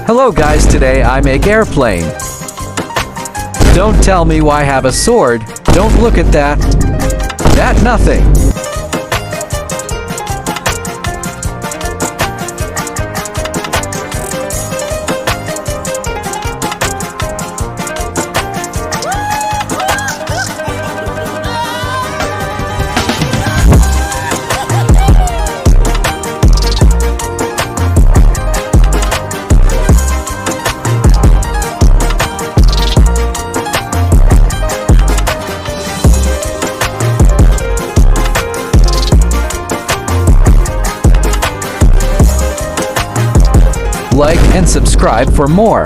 Hello guys, today I make airplane. Don't tell me why I have a sword. Don't look at that. That nothing. Like and subscribe for more.